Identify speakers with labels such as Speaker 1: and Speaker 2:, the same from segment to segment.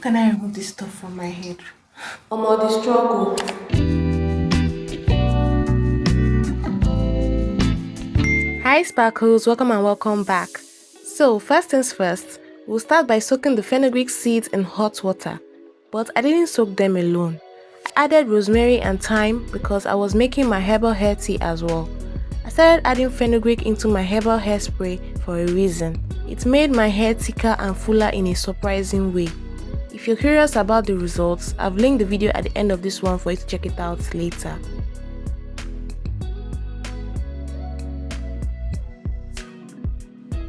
Speaker 1: can I remove this stuff from my head?
Speaker 2: Omo, the struggle.
Speaker 1: Hi Sparkles, welcome and welcome back. So first things first, we'll start by soaking the fenugreek seeds in hot water. But I didn't soak them alone. I added rosemary and thyme because I was making my herbal hair tea as well. I started adding fenugreek into my herbal hairspray for a reason. It made my hair thicker and fuller in a surprising way. If you're curious about the results, I've linked the video at the end of this one for you to check it out later.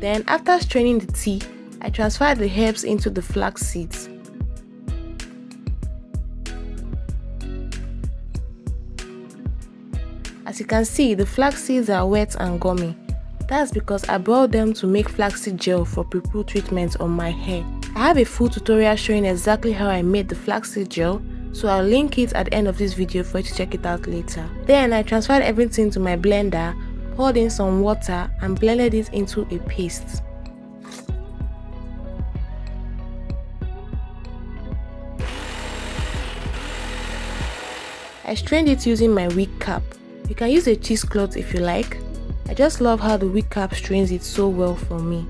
Speaker 1: Then after straining the tea, I transferred the herbs into the flax seeds. As you can see, the flax seeds are wet and gummy. That's because I boiled them to make flaxseed gel for pre-poo treatment on my hair. I have a full tutorial showing exactly how I made the flaxseed gel, so I'll link it at the end of this video for you to check it out later. Then I transferred everything to my blender, poured in some water and blended it into a paste. I strained it using my wig cap. You can use a cheesecloth if you like. I just love how the wig cap strains it so well for me.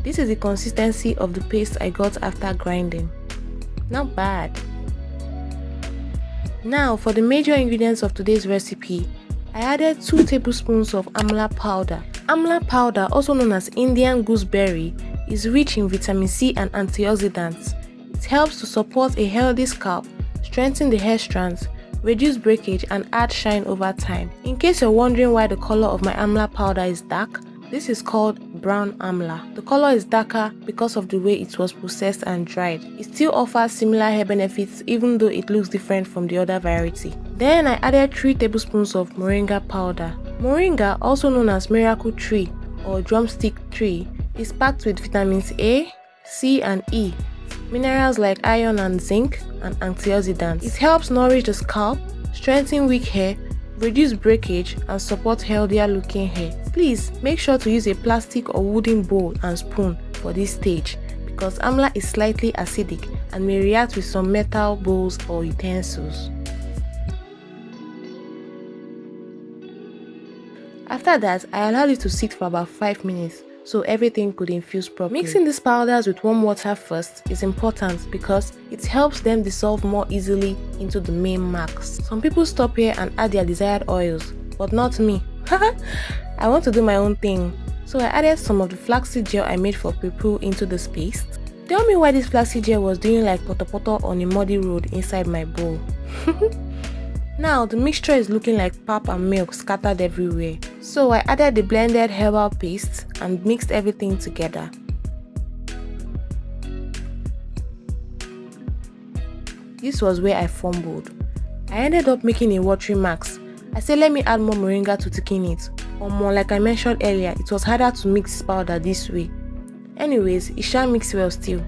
Speaker 1: This is the consistency of the paste I got after grinding. Not bad. Now for the major ingredients of today's recipe, I added 2 tablespoons of Amla powder. Amla powder, also known as Indian gooseberry, is rich in vitamin C and antioxidants. It helps to support a healthy scalp, strengthen the hair strands, reduce breakage and add shine over time. In case you're wondering why the color of my Amla powder is dark, this is called brown Amla. The color is darker because of the way it was processed and dried. It still offers similar hair benefits even though it looks different from the other variety. Then I added 3 tablespoons of moringa powder. Moringa, also known as miracle tree or drumstick tree, is packed with vitamins A, C and E, minerals like iron and zinc, and antioxidants. It helps nourish the scalp, strengthen weak hair, reduce breakage and support healthier looking hair. Please make sure to use a plastic or wooden bowl and spoon for this stage because Amla is slightly acidic and may react with some metal bowls or utensils. After that, I allowed it to sit for about 5 minutes so everything could infuse properly. Mixing these powders with warm water first is important because it helps them dissolve more easily into the main masks. Some people stop here and add their desired oils, but not me. I want to do my own thing, so I added some of the flaxseed gel I made for pre-poo into this paste. Tell me why this flaxseed gel was doing like poto on a muddy road inside my bowl. Now the mixture is looking like pap and milk scattered everywhere. So I added the blended herbal paste and mixed everything together. This was where I fumbled. I ended up making a watery mask. I said let me add more moringa to thicken it. Or more, like I mentioned earlier, it was harder to mix powder this way. Anyways, it shall mix well still.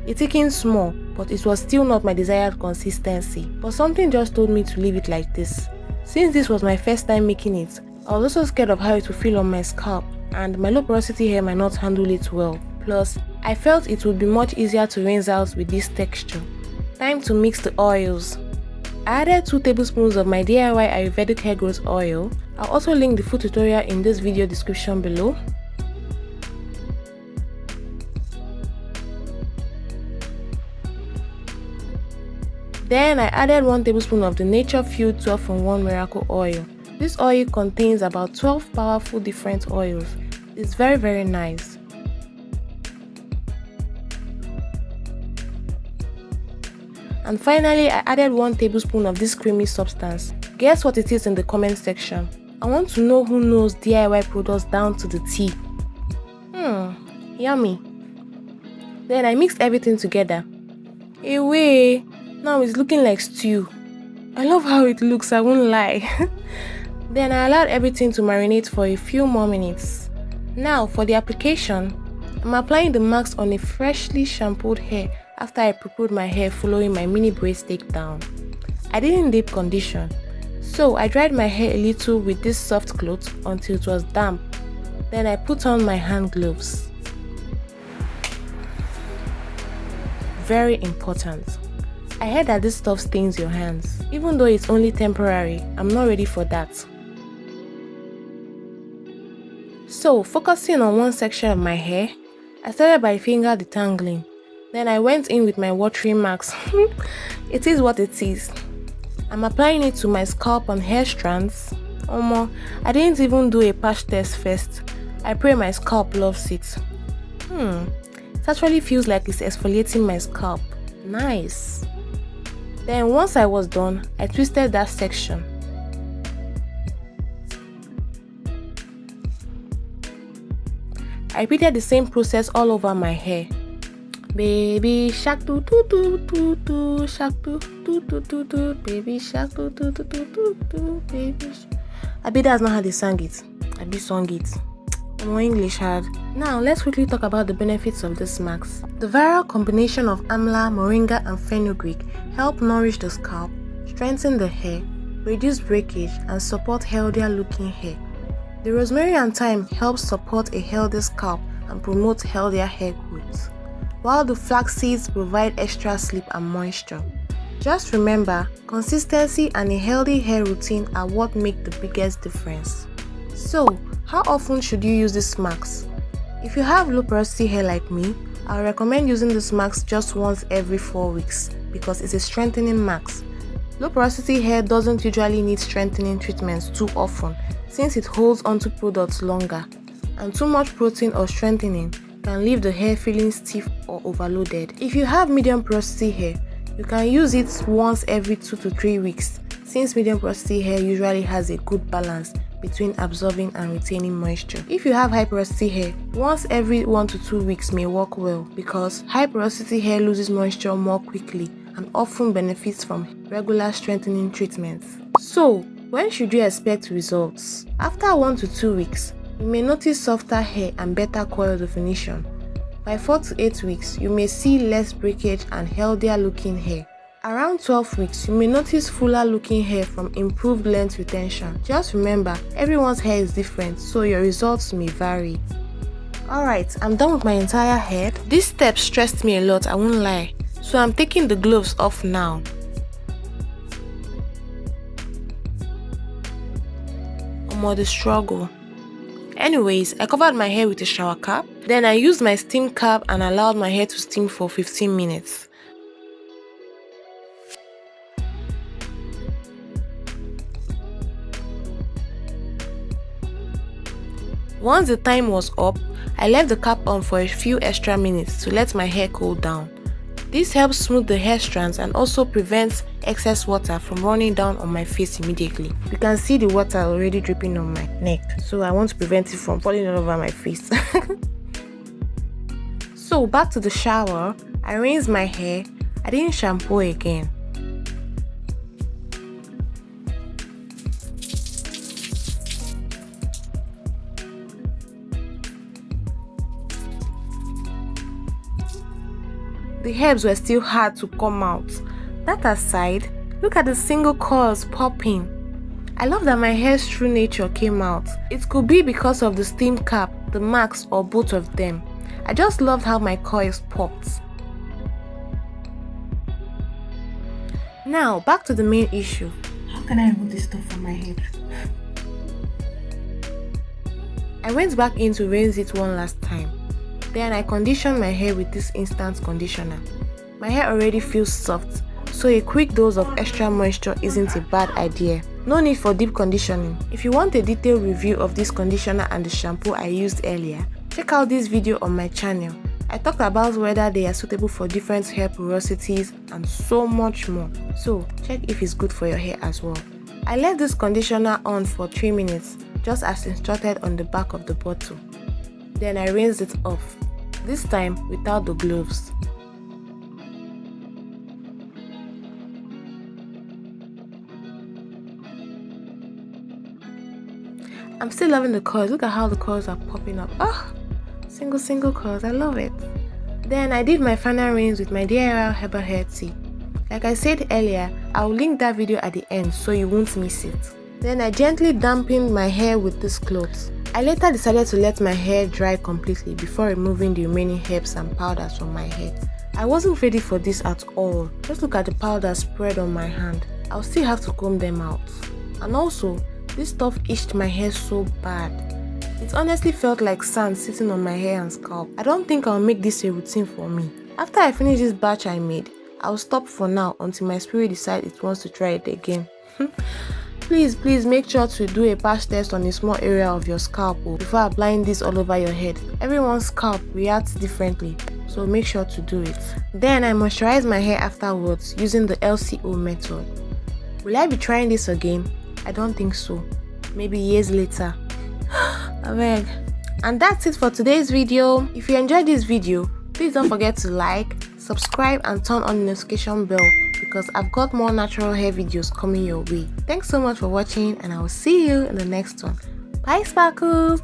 Speaker 1: It thickened small, but it was still not my desired consistency. But something just told me to leave it like this. Since this was my first time making it, I was also scared of how it would feel on my scalp, and my low porosity hair might not handle it well. Plus, I felt it would be much easier to rinse out with this texture. Time to mix the oils. I added 2 tablespoons of my DIY Ayurvedic hair growth oil. I'll also link the full tutorial in this video description below. Then I added 1 tablespoon of the Nature Fuel 12-in-1 Miracle Oil. This oil contains about 12 powerful different oils. It's very nice. And finally, I added 1 tablespoon of this creamy substance. Guess what it is in the comment section. I want to know who knows DIY products down to the T. Yummy. Then I mixed everything together. Away. Now it's looking like stew. I love how it looks, I won't lie. Then I allowed everything to marinate for a few more minutes. Now for the application, I'm applying the mask on a freshly shampooed hair after I pre-pooed my hair following my mini braids takedown. I didn't deep condition, so I dried my hair a little with this soft cloth until it was damp. Then I put on my hand gloves. Very important. I heard that this stuff stains your hands. Even though it's only temporary, I'm not ready for that. So, focusing on one section of my hair, I started by finger detangling. Then I went in with my watering mask. It is what it is. I'm applying it to my scalp and hair strands. Omo, I didn't even do a patch test first. I pray my scalp loves it. It actually feels like it's exfoliating my scalp. Nice. Then once I was done, I twisted that section. I repeated the same process all over my hair. Baby shark do do do do do, shark do do do do do, baby shark do do do do do do, baby. Abi that's not how they sang it. Abi sung it. More English hard. Now let's quickly talk about the benefits of this mask. The viral combination of Amla, Moringa and Fenugreek help nourish the scalp, strengthen the hair, reduce breakage and support healthier looking hair. The rosemary and thyme help support a healthy scalp and promote healthier hair growth, while the flax seeds provide extra sleep and moisture. Just remember, consistency and a healthy hair routine are what make the biggest difference. So, how often should you use this mask? If you have low porosity hair like me, I recommend using this mask just once every 4 weeks because it's a strengthening mask. Low porosity hair doesn't usually need strengthening treatments too often since it holds onto products longer, and too much protein or strengthening can leave the hair feeling stiff or overloaded. If you have medium porosity hair, you can use it once every 2 to 3 weeks since medium porosity hair usually has a good balance between absorbing and retaining moisture. If you have high porosity hair, once every 1 to 2 weeks may work well because high porosity hair loses moisture more quickly and often benefits from regular strengthening treatments. So, when should you expect results? After 1 to 2 weeks, you may notice softer hair and better coil definition. By 4 to 8 weeks, you may see less breakage and healthier looking hair. Around 12 weeks, you may notice fuller looking hair from improved length retention. Just remember, everyone's hair is different, so your results may vary. Alright, I'm done with my entire head. This step stressed me a lot, I won't lie. So I'm taking the gloves off now. Omo, the struggle. Anyways, I covered my hair with a shower cap. Then I used my steam cap and allowed my hair to steam for 15 minutes. Once the time was up, I left the cap on for a few extra minutes to let my hair cool down. This helps smooth the hair strands and also prevents excess water from running down on my face immediately. You can see the water already dripping on my neck, so I want to prevent it from falling all over my face. So back to the shower, I rinsed my hair. I didn't shampoo again. The herbs were still hard to come out. That aside, look at the single curls popping. I love that my hair's true nature came out. It could be because of the steam cap, the mask, or both of them. I just loved how my coils popped. Now, back to the main issue. How can I remove this stuff from my head? I went back in to rinse it one last time. Then I conditioned my hair with this instant conditioner. My hair already feels soft, so a quick dose of extra moisture isn't a bad idea. No need for deep conditioning. If you want a detailed review of this conditioner and the shampoo I used earlier, check out this video on my channel. I talked about whether they are suitable for different hair porosities and so much more. So check if it's good for your hair as well. I left this conditioner on for 3 minutes, just as instructed on the back of the bottle. Then I rinsed it off, this time without the gloves. I'm still loving the curls. Look at how the curls are popping up. Ah, single curls. I love it. Then I did my final rinse with my DIY herbal hair tea. Like I said earlier, I'll link that video at the end so you won't miss it. Then I gently dampened my hair with this cloth. I later decided to let my hair dry completely before removing the remaining herbs and powders from my head. I wasn't ready for this at all. Just look at the powder spread on my hand. I'll still have to comb them out. And also, this stuff itched my hair so bad. It honestly felt like sand sitting on my hair and scalp. I don't think I'll make this a routine for me. After I finish this batch I made, I'll stop for now until my spirit decides it wants to try it again. Please make sure to do a patch test on a small area of your scalp before applying this all over your head. Everyone's scalp reacts differently, so make sure to do it. Then I moisturize my hair afterwards using the LCO method. Will I be trying this again? I don't think so. Maybe years later. Abeg. And that's it for today's video. If you enjoyed this video, please don't forget to like, subscribe and turn on the notification bell because I've got more natural hair videos coming your way. Thanks so much for watching and I will see you in the next one. Bye sparkles!